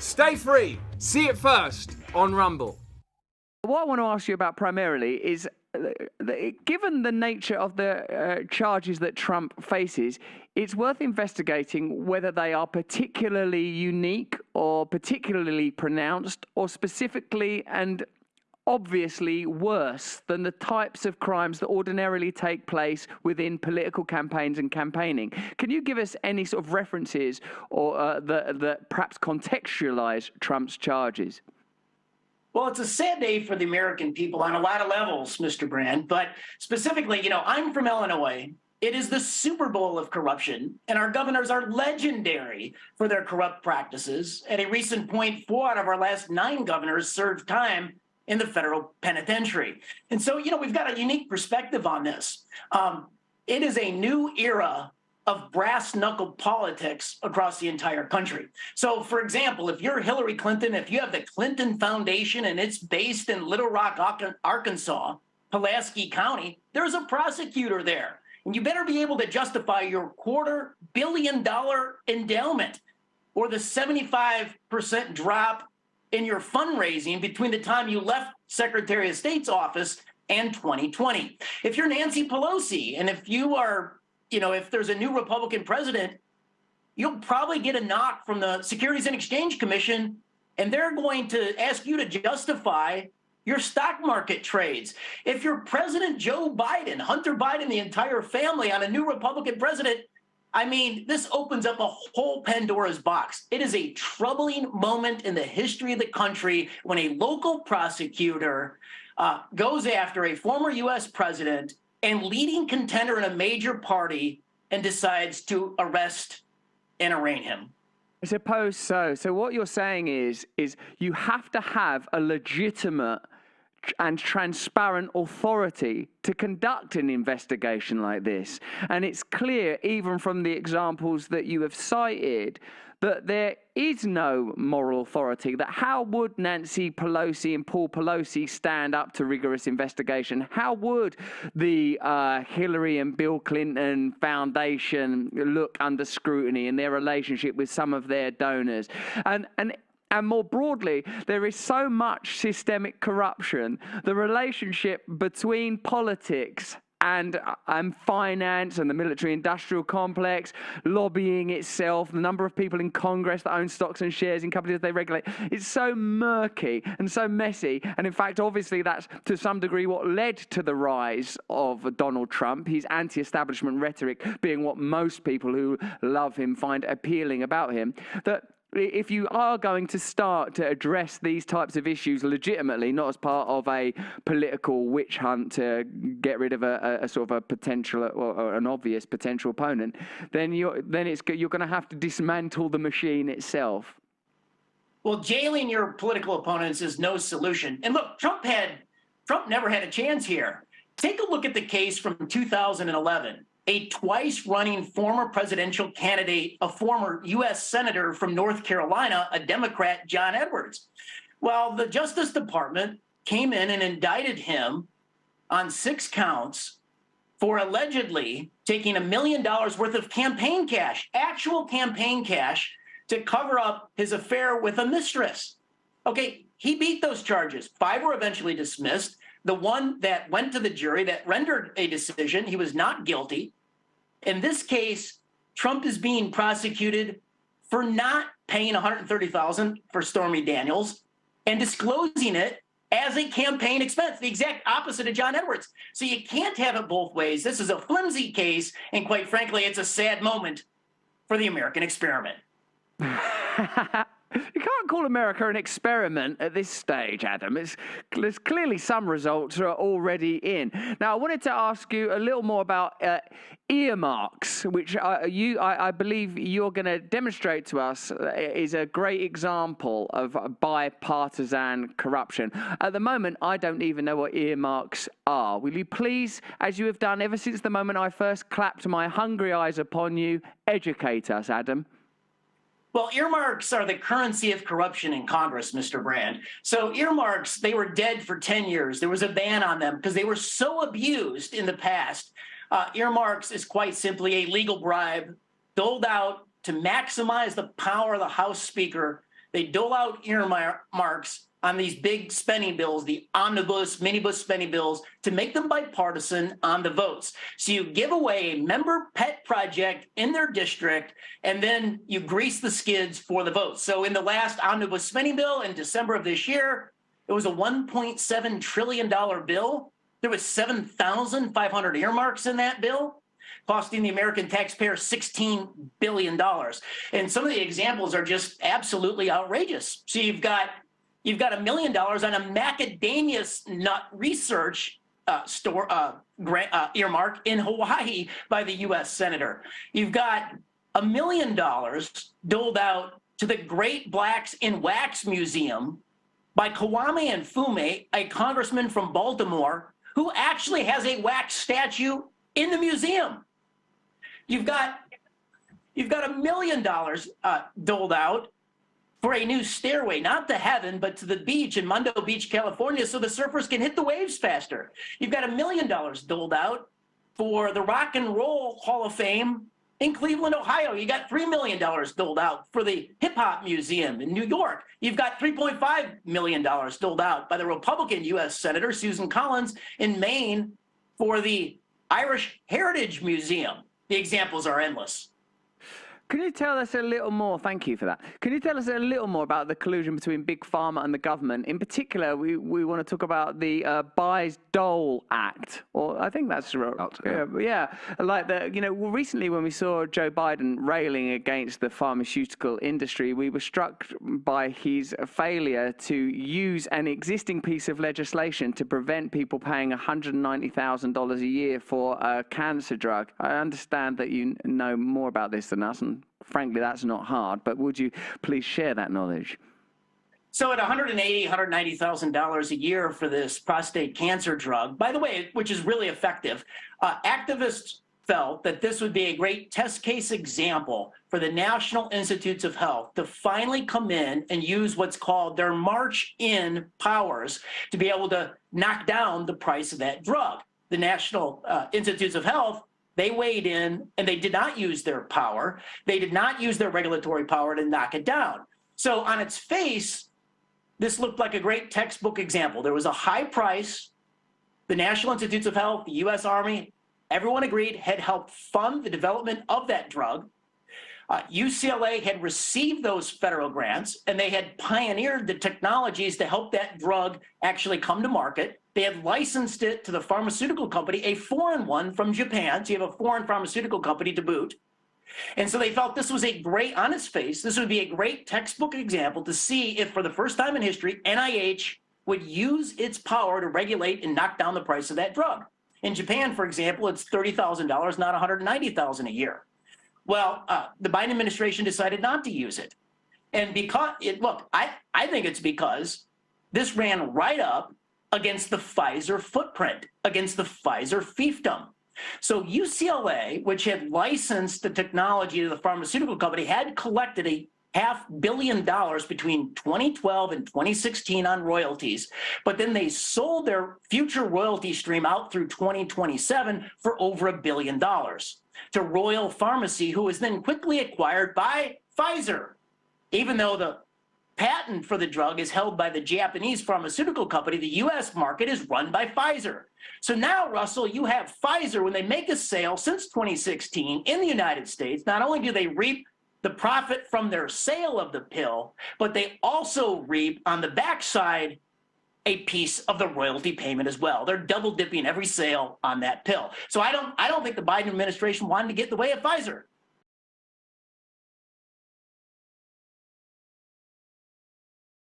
Stay free. See it first on Rumble. What I want to ask you about primarily is, given the nature of the charges that Trump faces, it's worth investigating whether they are particularly unique or particularly pronounced or specifically and obviously worse than the types of crimes that ordinarily take place within political campaigns and campaigning. Can you give us any sort of references or that perhaps contextualize Trump's charges? Well, it's a sad day for the American people on a lot of levels, Mr. Brand. But specifically, I'm from Illinois. It is the Super Bowl of corruption, and our governors are legendary for their corrupt practices. At a recent point, 4 out of our last 9 governors served time in the federal penitentiary. And so, we've got a unique perspective on this. It is a new era of brass-knuckle politics across the entire country. So, for example, if you're Hillary Clinton, if you have the Clinton Foundation and it's based in Little Rock, Arkansas, Pulaski County, there's a prosecutor there. And you better be able to justify your $250 million endowment or the 75% drop in your fundraising between the time you left Secretary of State's office and 2020. If you're Nancy Pelosi, and if you are, if there's a new Republican president, you'll probably get a knock from the Securities and Exchange Commission, and they're going to ask you to justify your stock market trades. If you're President Joe Biden, Hunter Biden, the entire family on a new Republican president, this opens up a whole Pandora's box. It is a troubling moment in the history of the country when a local prosecutor goes after a former U.S. president and leading contender in a major party and decides to arrest and arraign him. I suppose so. So what you're saying is you have to have a legitimate and transparent authority to conduct an investigation like this. And it's clear, even from the examples that you have cited, that there is no moral authority. That how would Nancy Pelosi and Paul Pelosi stand up to rigorous investigation? How would the Hillary and Bill Clinton Foundation look under scrutiny in their relationship with some of their donors? And more broadly, there is so much systemic corruption. The relationship between politics and finance and the military-industrial complex, lobbying itself, the number of people in Congress that own stocks and shares in companies they regulate, it's so murky and so messy. And in fact, obviously, that's to some degree what led to the rise of Donald Trump, his anti-establishment rhetoric being what most people who love him find appealing about him. That if you are going to start to address these types of issues legitimately, not as part of a political witch hunt to get rid of a sort of a potential or an obvious potential opponent, then you're going to have to dismantle the machine itself. Well, jailing your political opponents is no solution. And look, Trump never had a chance here. Take a look at the case from 2011. A twice-running former presidential candidate, a former U.S. senator from North Carolina, a Democrat, John Edwards. Well, the Justice Department came in and indicted him on 6 counts for allegedly taking $1 million worth of campaign cash, actual campaign cash, to cover up his affair with a mistress. Okay, he beat those charges. 5 were eventually dismissed. The one that went to the jury that rendered a decision, he was not guilty. In this case, Trump is being prosecuted for not paying $130,000 for Stormy Daniels and disclosing it as a campaign expense, the exact opposite of John Edwards. So you can't have it both ways. This is a flimsy case, and quite frankly, it's a sad moment for the American experiment. You can't call America an experiment at this stage, Adam. There's clearly some results are already in. Now, I wanted to ask you a little more about earmarks, which I believe you're going to demonstrate to us is a great example of bipartisan corruption. At the moment, I don't even know what earmarks are. Will you please, as you have done ever since the moment I first clapped my hungry eyes upon you, educate us, Adam? Well, earmarks are the currency of corruption in Congress, Mr. Brand. So earmarks, they were dead for 10 years. There was a ban on them because they were so abused in the past. Earmarks is quite simply a legal bribe doled out to maximize the power of the House Speaker they dole out earmarks on these big spending bills, the omnibus, minibus spending bills, to make them bipartisan on the votes. So you give away a member pet project in their district, and then you grease the skids for the votes. So in the last omnibus spending bill in December of this year, it was a $1.7 trillion bill. There was 7,500 earmarks in that bill, costing the American taxpayer $16 billion. And some of the examples are just absolutely outrageous. So you've got $1 million on a macadamia nut research earmark in Hawaii by the U.S. senator. You've got $1 million doled out to the Great Blacks in Wax Museum by Kwame Nkrumah, a congressman from Baltimore, who actually has a wax statue in the museum. You've got $1 million doled out for a new stairway, not to heaven, but to the beach in Mondo Beach, California, so the surfers can hit the waves faster. You've got $1 million doled out for the Rock and Roll Hall of Fame in Cleveland, Ohio. You got $3 million doled out for the Hip Hop Museum in New York. You've got $3.5 million doled out by the Republican U.S. Senator Susan Collins in Maine for the Irish Heritage Museum. The examples are endless. Can you tell us a little more? Thank you for that. Can you tell us a little more about the collusion between Big Pharma and the government? In particular, we want to talk about the Buys-Dole Act, or I think that's right. Yeah, like recently when we saw Joe Biden railing against the pharmaceutical industry, we were struck by his failure to use an existing piece of legislation to prevent people paying $190,000 a year for a cancer drug. I understand that you know more about this than us, and frankly, that's not hard, but would you please share that knowledge? So at $190,000 a year for this prostate cancer drug, by the way, which is really effective, activists felt that this would be a great test case example for the National Institutes of Health to finally come in and use what's called their march-in powers to be able to knock down the price of that drug. The National Institutes of Health, they weighed in and they did not use their power. They did not use their regulatory power to knock it down. So on its face, this looked like a great textbook example. There was a high price. The National Institutes of Health, the U.S. Army, everyone agreed had helped fund the development of that drug. UCLA had received those federal grants, and they had pioneered the technologies to help that drug actually come to market. They had licensed it to the pharmaceutical company, a foreign one from Japan. So you have a foreign pharmaceutical company to boot. And so they felt this was a great, on its face, this would be a great textbook example to see if, for the first time in history, NIH would use its power to regulate and knock down the price of that drug. In Japan, for example, it's $30,000, not $190,000 a year. Well, the Biden administration decided not to use it. And because, I think it's because this ran right up against the Pfizer footprint, against the Pfizer fiefdom. So UCLA, which had licensed the technology to the pharmaceutical company, had collected a $500 million between 2012 and 2016 on royalties, but then they sold their future royalty stream out through 2027 for over $1 billion to Royal Pharmacy, who was then quickly acquired by Pfizer, even though the patent for the drug is held by the Japanese pharmaceutical company. The U.S. market is run by Pfizer. So now, Russell, you have Pfizer, when they make a sale since 2016 in the United States, not only do they reap the profit from their sale of the pill, but they also reap on the backside a piece of the royalty payment as well. They're double dipping every sale on that pill. So I don't think the Biden administration wanted to get in the way of Pfizer.